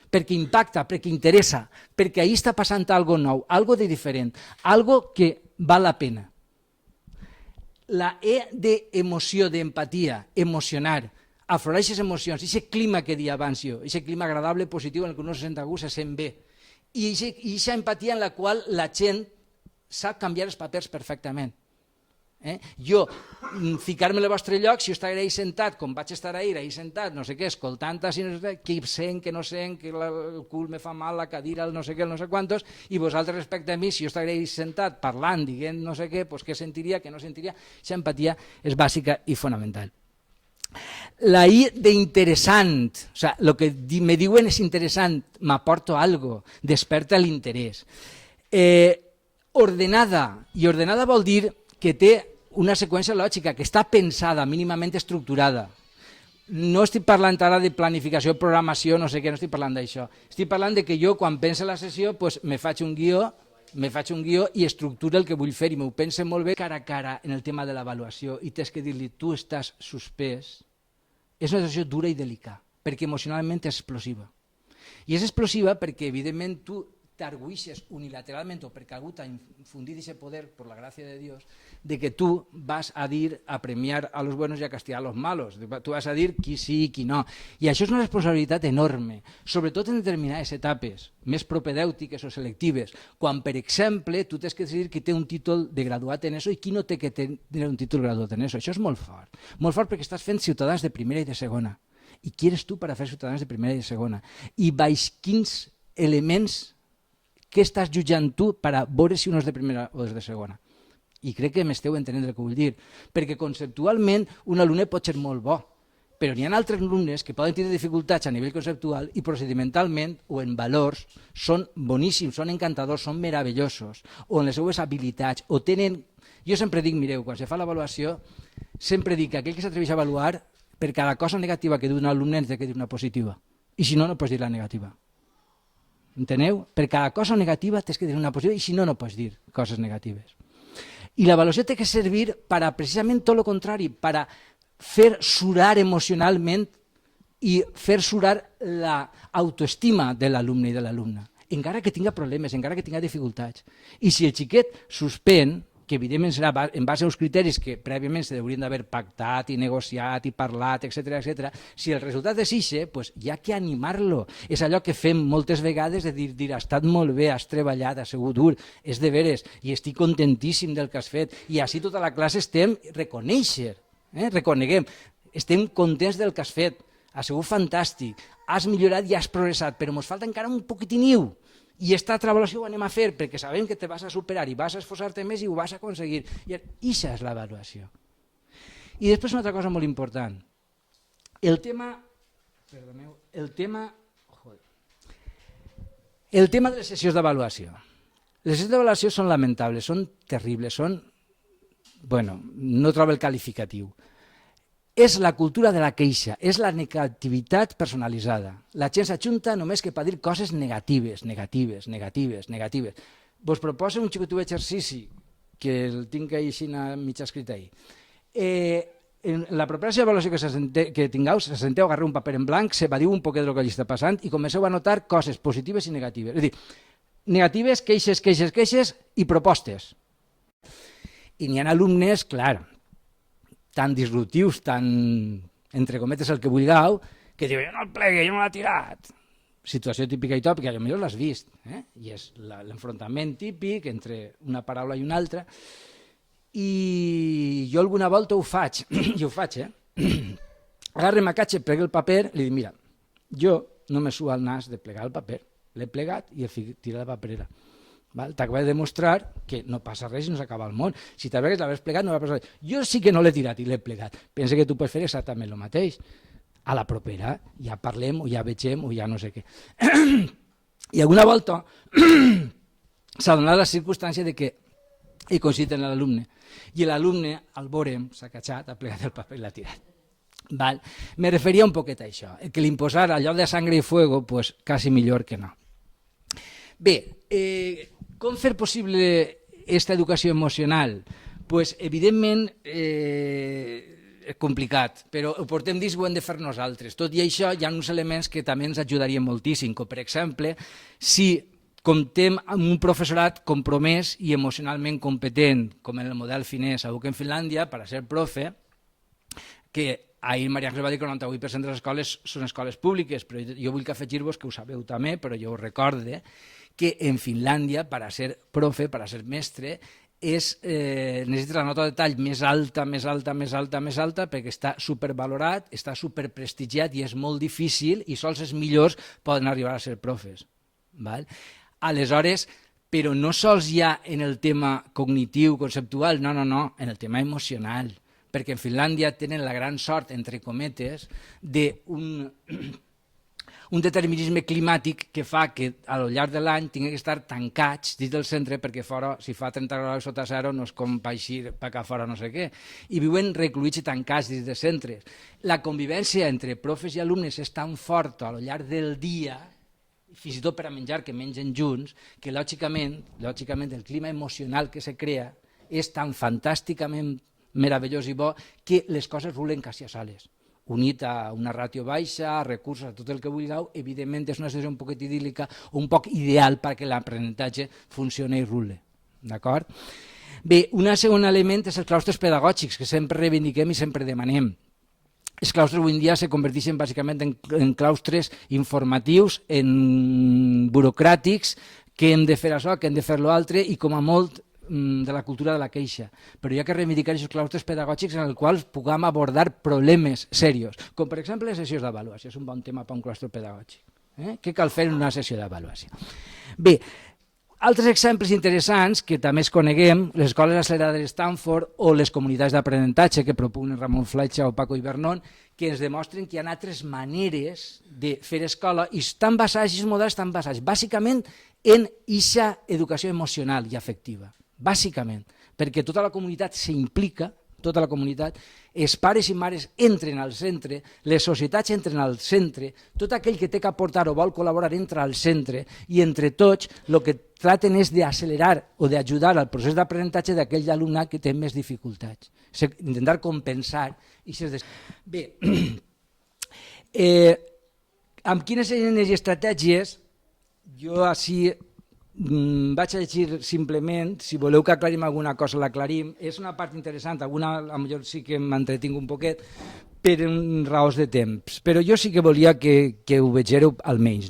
perquè impacta, perquè interessa, perquè ahí està passant algo nou, algo de diferent, algo que val la pena. La E d'emoció, d'empatia, emocionar, aflorar aquestes emocions, aquest clima que dia abans jo, aquest clima agradable, positiu, en el que uno se sent a gust, se sent bé, i aquesta empatia en la qual la gent sap canviar els papers perfectament. Jo, ficar-me en el vostre lloc, si jo estaré ahí sentat, com vaig estar ahir, ahí sentat, no sé què, escoltant, que sent, que no sent, que el cul me fa mal, la cadira, el no sé què, el no sé quantos, i vosaltres respecte a mi, si jo estaré ahí sentat, parlant, dient no sé què, doncs què sentiria, què no sentiria, aquesta empatia és bàsica i fonamental. La I d'interessant, o sigui, el que me diuen és interessant, m'aporto algo, desperta l'interès. Ordenada, i ordenada vol dir que té una seqüència lògica, que està pensada, mínimament estructurada. No estic parlant ara de planificació, programació, no sé què, no estic parlant d'això. Estic parlant de que jo, quan pense la sessió, me faig un guió i estructuro el que vull fer i m'ho pense molt bé cara a cara en el tema de l'avaluació i tens que dir-li, tu estàs suspès. És una situació dura i delicada, perquè emocionalment és explosiva. I és explosiva perquè, evidentment, tu t'argüixes unilateralment o perquè algú t'ha infundit aquest poder, per la gràcia de Dios, de que tu vas a dir, a premiar a los buenos y a castigar a los malos. Tu vas a dir qui sí i qui no. I això és una responsabilitat enorme, sobretot en determinades etapes, més propedèutiques o selectives, quan, per exemple, tu tens que decidir qui té un títol de graduat en eso i qui no té que tenir un títol graduat en eso. Això és molt fort perquè estàs fent ciutadans de primera i de segona. I qui eres tu per a fer ciutadans de primera i de segona? I baix quins elements què estàs jutjant tu per a veure si un és de primera o és de segona? I crec que m'esteu entenent el que vull dir, perquè conceptualment un alumne pot ser molt bo, però n'hi ha altres alumnes que poden tenir dificultats a nivell conceptual i procedimentalment o en valors són boníssims, són encantadors, són meravellosos, o en les seues habilitats, o tenen... Jo sempre dic, mireu, quan se fa l'avaluació, sempre dic que aquell que s'atreveix a avaluar, per cada cosa negativa que diu un alumne ens ha de dir una positiva, i si no, no pots dir la negativa. Enteneu? Per cada cosa negativa tens que dir una positiva i si no, no pots dir coses negatives. I l'avaluació té que servir per a precisament tot el contrari, per a fer surar emocionalment i fer surar l'autoestima de l'alumne i de l'alumna, encara que tinga problemes, encara que tinga dificultats. I si el xiquet suspèn, que evidentment serà en base als criteris que prèviament s'haurien d'haver pactat i negociat i parlat, etc. Si el resultat és ixe, doncs hi ha que animar-lo. És allò que fem moltes vegades de dir, ha estat molt bé, has treballat, has sigut dur, és de veres, i estic contentíssim del que has fet. I així tota la classe estem reconeguem, estem contents del que has fet, ha sigut fantàstic, has millorat i has progressat, però ens falta encara un poquitiniu. I aquesta altra avaluació ho anem a fer perquè sabem que te vas a superar i vas a esforçar-te més i ho vas a aconseguir. I això és l'avaluació. I després una altra cosa molt important. El tema de les sessions d'avaluació. Les sessions d'avaluació són lamentables, són terribles, no trobo el qualificatiu. És la cultura de la queixa, és la negativitat personalitzada. La gent s'ajunta només que per dir coses negatives. Vos proposo un xicotiu exercici, que el tinc així mig escrit ahir. En la propera avaluació que tingueu, se senteu, agarreu un paper en blanc, s'evadiu un poquet del que està passant i comenceu a notar coses positives i negatives. És a dir, negatives, queixes i propostes. I n'hi ha alumnes, clar, tan disruptius, tan, entre cometes, el que vulgueu, que diuen, jo no el plegue, jo no l'he tirat. situació típica i tòpica, potser l'has vist, i és l'enfrontament típic entre una paraula i una altra, i jo alguna volta ho faig, i ho faig, agarre, m'acatxe, plegue el paper, i li dic, mira, jo no me suo al nas de plegar el paper, l'he plegat i el tira la paperera. T'acaba de demostrar que no passa res i no s'acaba el món. Si t'hagués l'hagués plegat no va passar res. Jo sí que no l'he tirat i l'he plegat. Pensa que tu pots fer exactament el mateix. A la propera ja parlem o ja vegem o ja no sé què. I alguna volta s'ha donat la circumstància de que he coincidit amb l'alumne i l'alumne al veurem s'ha catxat, ha plegat el paper i l'ha tirat. Me referia un poquet a això, que l'imposar allò de sangre i fuego, pues quasi millor que no. Bé, com fer possible aquesta educació emocional? Pues, evidentment, és complicat, però ho portem dins, ho hem de fer nosaltres. Tot i això, hi ha uns elements que també ens ajudarien moltíssim, com per exemple, si comptem amb un professorat compromès i emocionalment competent, com en el model finès, segur que en Finlàndia, per a ser profe, que ahir Maria Àngels va dir que el 98% de les escoles són escoles públiques, però jo vull afegir-vos, que ho sabeu també, però jo ho recorde, que en Finlàndia, per a ser profe, per a ser mestre, necessita la nota de tall més alta, més alta, més alta, més alta, perquè està supervalorat, està superprestigiat i és molt difícil i sols els millors poden arribar a ser profes. Aleshores, però no sols ja en el tema cognitiu, conceptual, no, en el tema emocional, perquè en Finlàndia tenen la gran sort, entre cometes, d'un determinisme climàtic que fa que al llarg de l'any tingui que estar tancats dins del centre perquè fora, si fa 30 graus sota zero, no és com eixir per acá fora no sé què. I viuen recluïts i tancats dins de centres. La convivència entre profes i alumnes és tan forta al llarg del dia, fins i tot per a menjar, que mengen junts, que lògicament el clima emocional que se crea és tan fantàsticament meravellós i bo que les coses rulen quasi a soles. Unit a una ràtio baixa, a recursos, a tot el que vulgueu, evidentment és una situació un poc idíl·lica, un poc ideal perquè l'aprenentatge funcioni i rule. D'acord? Bé, un segon element és els claustres pedagògics, que sempre reivindiquem i sempre demanem. Els claustres avui en dia se converteixen bàsicament en claustres informatius, en burocràtics, que hem de fer això, que hem de fer l'altre, i com a molt de la cultura de la queixa, però hi ha que reivindicar aquests claustres pedagògics en els quals puguem abordar problemes serios, com per exemple les sessions d'avaluació, és un bon tema per un claustre pedagògic. Què cal fer en una sessió d'avaluació? Bé, altres exemples interessants que també es coneguem, les escoles accelerades de Stanford o les comunitats d'aprenentatge que propugnen Ramon Fletxa o Paco Ibernon, que ens demostren que hi ha altres maneres de fer escola i estan basats, aquests models estan basats bàsicament en aquesta educació emocional i afectiva. Bàsicament, perquè tota la comunitat s'implica, tota la comunitat, els pares i mares entren al centre, les societats entren al centre, tot aquell que té que aportar o vol col·laborar entra al centre i entre tots el que traten és d'accelerar o d'ajudar al procés d'aprenentatge d'aquell alumnat que té més dificultats, intentar compensar. Bé, amb quines eines i estratègies jo així vaig a llegir simplement, si voleu que aclarim alguna cosa l'aclarim, és una part interessant, alguna potser sí que m'entretinc un poquet per raons de temps, però jo sí que volia que ho vegéreu almenys.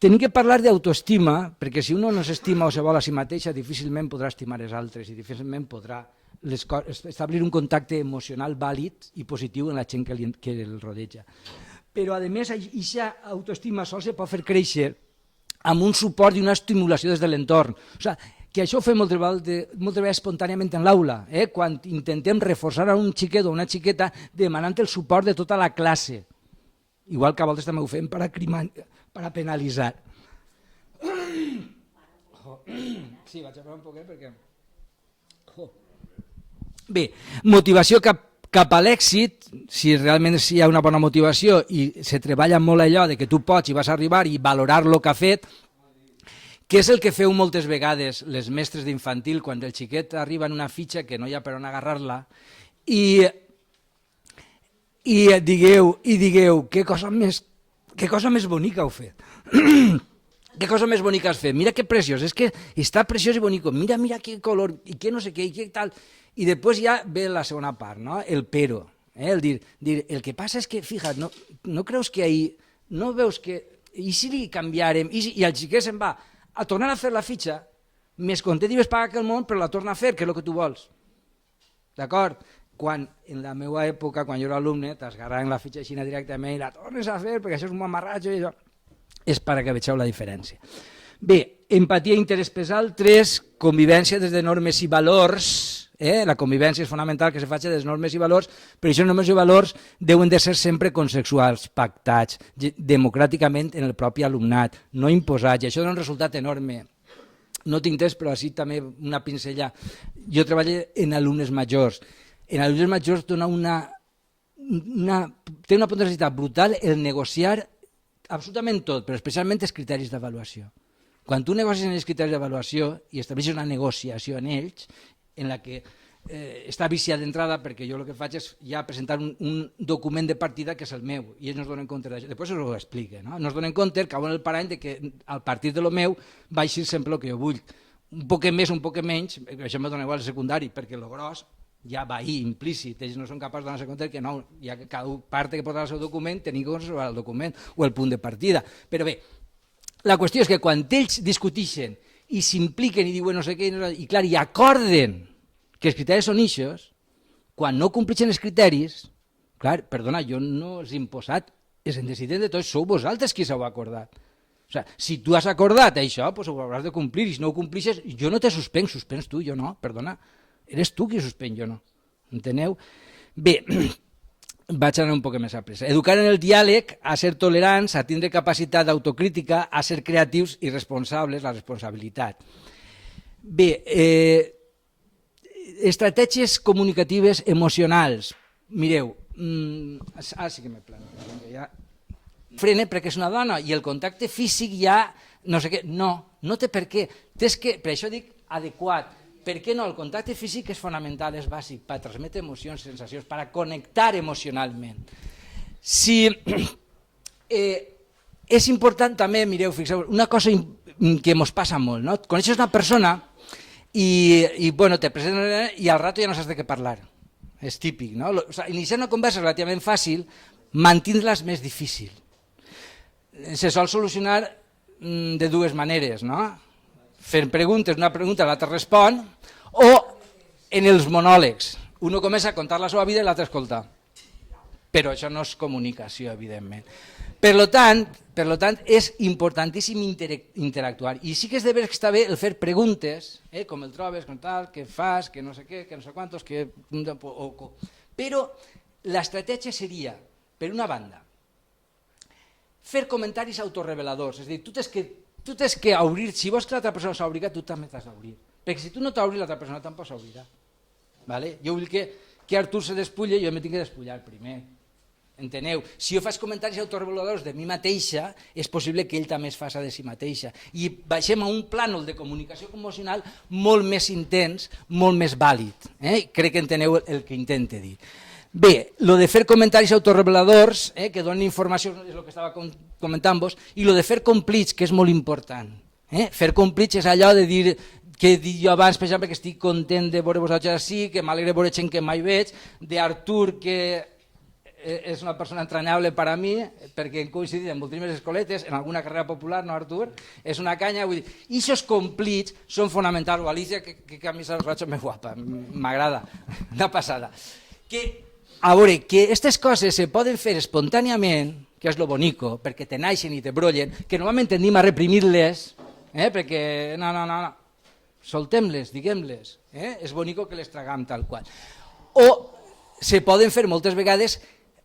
Tenim que parlar d'autoestima, perquè si un no s'estima o se vol a si mateixa, difícilment podrà estimar els altres i difícilment podrà establir un contacte emocional vàlid i positiu en la gent que el rodeja. Però, a més, aquesta autoestima sols se pot fer créixer amb un suport i una estimulació des de l'entorn. O sigui, que això ho fem moltes vegades espontàniament en l'aula, quan intentem reforçar a un xiquet o una xiqueta demanant el suport de tota la classe. Igual que a voltes també ho fem per a penalitzar. Sí, vaig a parlar un poquet perquè... Bé, motivació cap a l'èxit, si realment hi ha una bona motivació i se treballa molt allò de que tu pots i vas arribar i valorar el que ha fet, que és el que feu moltes vegades les mestres d'infantil quan el xiquet arriba en una fitxa que no hi ha per on agarrar-la i digueu què cosa més bonica heu fet. Què cosa més bonica has fet? Mira que preciós, és que està preciós i bonic, mira que color i que no sé què i que tal. I després ja ve la segona part, el pero, el dir, el que passa és que, fíjate, no creus que ahí, no veus que i si li canviarem, i el xiquet se'n va a tornar a fer la fitxa, més content i més paga que el món, però la torna a fer, que és el que tu vols. D'acord? Quan, en la meva època, quan jo era alumne, t'esgarraven la fitxa així directament i la tornes a fer perquè això és un mamarratge i això. És per que vegeu la diferència. Bé, empatia i interès pels altres, convivència des de normes i valors. La convivència és fonamental que se faci des de normes i valors, però aquestes normes i valors deuen de ser sempre consensuals, pactats, democràticament en el propi alumnat, no imposats. I això dona un resultat enorme. No tinc temps, però així també una pincella. Jo treballo en alumnes majors. En alumnes majors dona té una potencialitat brutal el negociar absolutament tot, però especialment els criteris d'avaluació. Quan tu negocies en els criteris d'avaluació i estableixes una negociació en ells, en la que està viciat d'entrada, perquè jo el que faig és ja presentar un document de partida que és el meu, i ells no es donen compte d'això. Després us ho explico. No es donen compte, cau en el parany que al partir de lo meu va eixir sempre el que jo vull. Un poc més, un poc menys, això me dona igual el secundari, perquè el gros ja va ahir implícit, ells no són capaços de donar-se compte que no, ja que cada part que porta el seu document tenia que conservar el document o el punt de partida. Però bé, la qüestió és que quan ells discuteixen i s'impliquen i diuen no sé què, i clar, i acorden que els criteris són ixos, quan no compleixen els criteris, clar, perdona, jo no els he imposat, els decidents de tots sou vosaltres qui s'heu acordat. O sigui, si tu has acordat això, doncs ho hauràs de complir, i si no ho complixes, jo no te suspens, suspens tu, jo no, perdona. Eres tu qui suspèn, jo no. Enteneu? Bé, vaig anar un poc més a pressa. Educar en el diàleg, a ser tolerants, a tindre capacitat d'autocrítica, a ser creatius i responsables, la responsabilitat. Bé, estratègies comunicatives emocionals. Mireu, sí que m'he plantat. Ja. Frena perquè és una dona i el contacte físic ja, no sé què, no té per què. Per això dic adequat. Per què no? El contacte físic és fonamental, és bàsic, per transmetre emocions, sensacions, per connectar emocionalment. És important també, mireu, fixeu, una cosa que ens passa molt, no? Coneixes una persona i bueno, te presenten i al rato ja no saps de què parlar. És típic, no? Iniciar una conversa relativament fàcil, mantindre-la és més difícil. Se sol solucionar de dues maneres, no? Fent preguntes, una pregunta l'altre respon, o en els monòlegs. Uno comença a contar la seva vida i l'altre escolta. Però això no és comunicació, evidentment. Per tant, és importantíssim interactuar. I sí que és de veres que està bé el fer preguntes, com el trobes, com tal, què fas, que no sé què, que no sé quantos, que... Però l'estratègia seria, per una banda, fer comentaris autorreveladors, és a dir, tu tens que obrir, si vols que l'altra persona s'obri, tu també t'has d'obrir. Perquè si tu no t'obris, l'altra persona tampoc s'obrirà. Jo vull que Artur se despulli, jo me tinc que despullar primer. Enteneu? Si jo faig comentaris autorreveladors de mi mateixa, és possible que ell també es faci de si mateixa. I baixem a un plànol de comunicació emocional molt més intens, molt més vàlid. Crec que enteneu el que intente dir. Bé, el de fer comentaris autorreveladors, que donen informació, és el que estava comentant-vos, i el de fer complits, que és molt important. Fer complits és allò de dir, que he dit jo abans, per exemple, que estic content de veure vosaltres així, que m'alegre veure gent que mai veig, d'Artur, que és una persona entranyable per a mi, perquè hem coincidit en moltíssimes escoletes, en alguna carrera popular, no Artur? És una canya, vull dir, i aquests complits són fonamentals. O Alicia, que camisa roja més guapa, m'agrada, una passada. A veure, que aquestes coses se poden fer espontàniament, que és lo bonico, perquè te naixen i te brollen, que normalment tendim a reprimir-les, perquè no, soltem-les, diguem-les, és bonico que les tragam tal qual. O se poden fer moltes vegades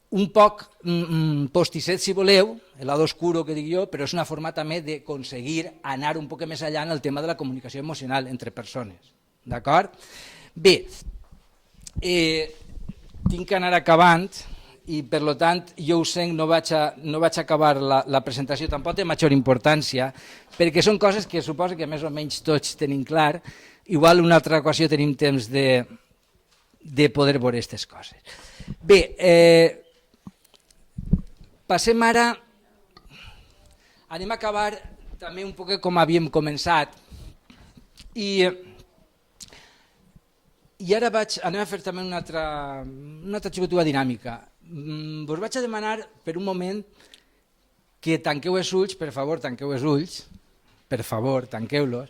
un poc postisset, si voleu, el lado oscuro que dic jo, però és una forma també d'aconseguir anar un poc més enllà en el tema de la comunicació emocional entre persones. D'acord? Bé, tinc que anar acabant i per tant jo ho sent, no vaig acabar la presentació, tampoc té major importància, perquè són coses que suposo que més o menys tots tenim clar, igual una altra ocasió tenim temps de poder veure aquestes coses. Bé, passem ara, anem a acabar també un poc com havíem començat, i ara anem a fer també una altra xicotuda dinàmica. Vos vaig a demanar per un moment que tanqueu els ulls, per favor, tanqueu els ulls, per favor, tanqueu-los.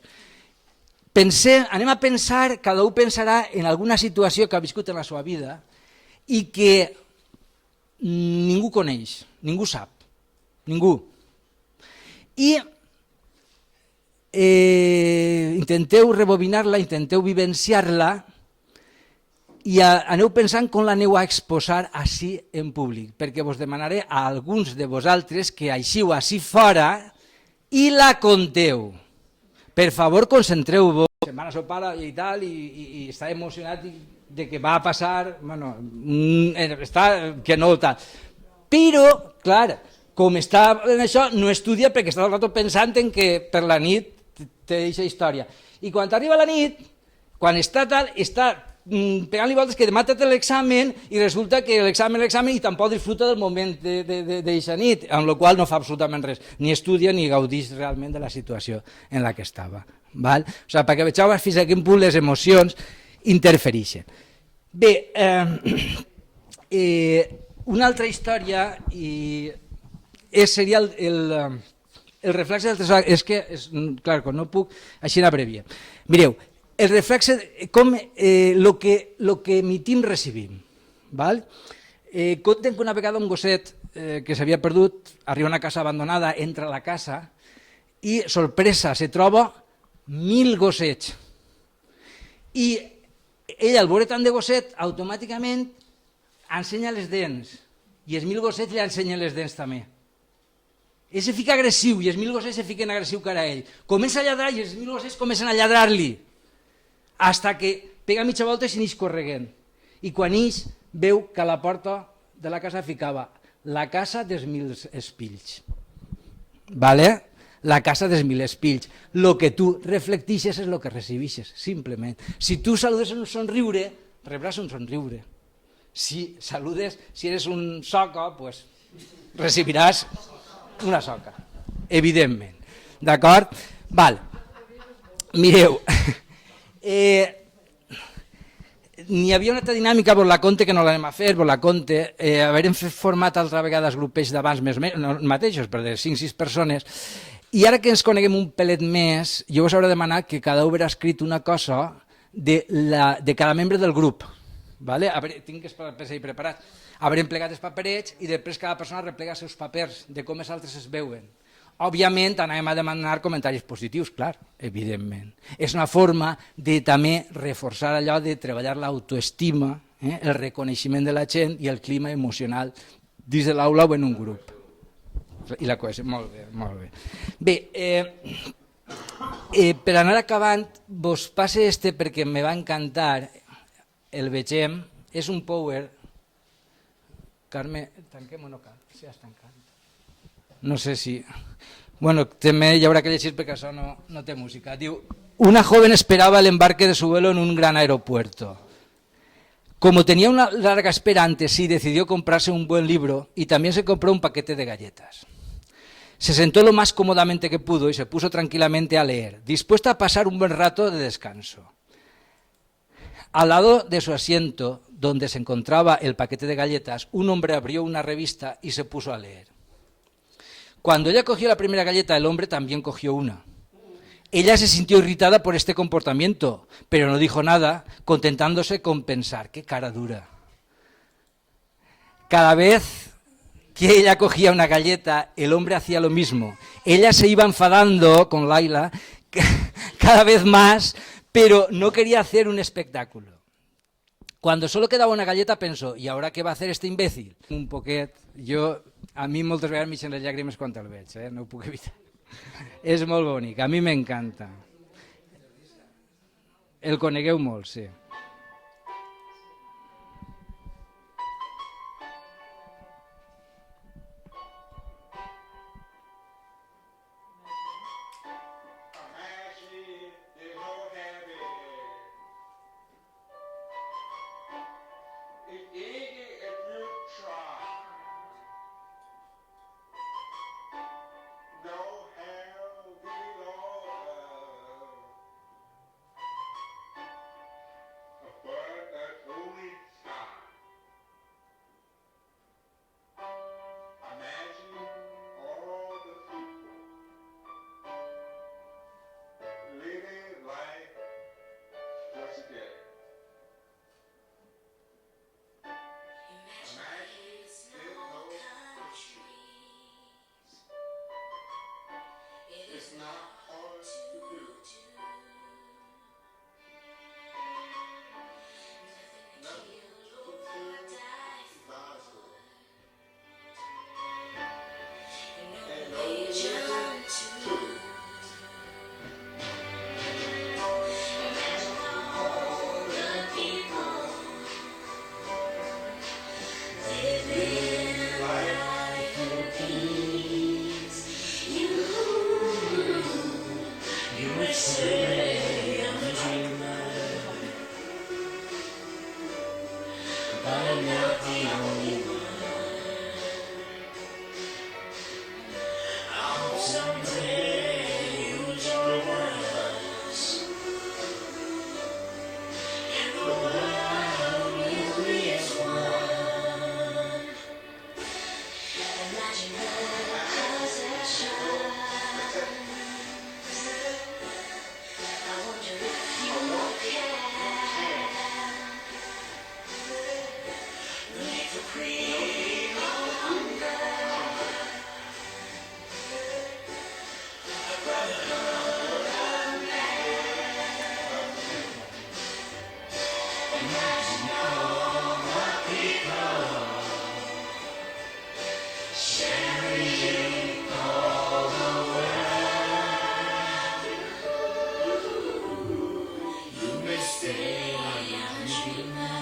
Anem a pensar, cada un pensarà en alguna situació que ha viscut en la seva vida i que ningú coneix, ningú sap, ningú. I intenteu rebobinar-la, intenteu vivenciar-la i aneu pensant com l'aneu a exposar així en públic, perquè vos demanaré a alguns de vosaltres que aixiu així fora i la conteu. Per favor, concentreu-vos. Setmana seu pare i tal, i està emocionat de que va passar, bueno, que no tal. Però, clar, com està en això, no estudia perquè està tot el rato pensant en que per la nit té aquesta història. I quan arriba la nit, quan està tal, està pegant-li voltes que demà té l'examen i resulta que l'examen i tampoc disfruta del moment d'aquesta nit, amb la qual no fa absolutament res, ni estudia ni gaudix realment de la situació en la que estava. Val? O sigui, perquè vegeu fins a quin punt les emocions interfereixen. Bé, una altra història seria el reflex del tresor. És que, clar, no puc, així n'abreviem. Mireu, el reflex, com el que emitim recibim. Conten que una vegada un gosset que s'havia perdut arriba a una casa abandonada, entra a la casa i, sorpresa, se troba 1.000 gossets. I ell, al veure tant de gosset, automàticament ensenya les dents i els 1.000 gossets li ensenyen les dents també. Ell se fica agressiu i els 1.000 gossets se fiquen agressiu cara a ell. Comença a lladrar i els 1.000 gossets comencen a lladrar-li hasta que pega mitja volta i s'aneix corregent. I quan ix veu que a la porta de la casa ficava la casa dels 1.000 espills. Vale? La casa dels 1.000 espills. Lo que tu reflectixes és el que recibixes, simplement. Si tu saludes amb un somriure, rebràs un somriure. Si saludes, si eres un soca, pues recibiràs una soca, evidentment. D'acord? Val. Mireu, n'hi havia una altra dinàmica, vos la conte, que no l'anem a fer, vos la conte, haurem format altra vegada els grupells d'abans mateixos, per de 5-6 persones, i ara que ens coneguem un pelet més, jo vos hauré demanat que cada un haurà escrit una cosa de cada membre del grup. Tinc els papers ahí preparats. Haurem plegat els paperets i després cada persona replega els seus papers de com els altres es veuen. Òbviament anem a demanar comentaris positius, clar, evidentment. És una forma de també reforçar allò de treballar l'autoestima, el reconeixement de la gent i el clima emocional dins de l'aula o en un grup. I la cohesió, molt bé, molt bé. Bé, per anar acabant, vos passe perquè me va encantar, el vegem, és un power. Carme, tanquem o no cal? Sí, has tancat. No sé si... Bueno, també hi haurà que llegir perquè això no té música. Diu, una joven esperaba el embarque de su vuelo en un gran aeropuerto. Como tenía una larga espera antes, sí, decidió comprarse un buen libro y también se compró un paquete de galletas. Se sentó lo más cómodamente que pudo y se puso tranquilamente a leer, dispuesta a pasar un buen rato de descanso. Al lado de su asiento, donde se encontraba el paquete de galletas, un hombre abrió una revista y se puso a leer. Cuando ella cogió la primera galleta, el hombre también cogió una. Ella se sintió irritada por este comportamiento, pero no dijo nada, contentándose con pensar. ¡Qué cara dura! Cada vez que ella cogía una galleta, el hombre hacía lo mismo. Ella se iba enfadando con Laila cada vez más, pero no quería hacer un espectáculo. Cuando solo quedaba una galleta pensó, ¿y ahora qué va a hacer este imbécil? Un poquet, a mi moltes vegades m'eixen les llàgrimes quan el veig, no ho puc evitar. És molt bonic, a mi m'encanta. El conegueu molt, sí. Stay, I'm dreaming.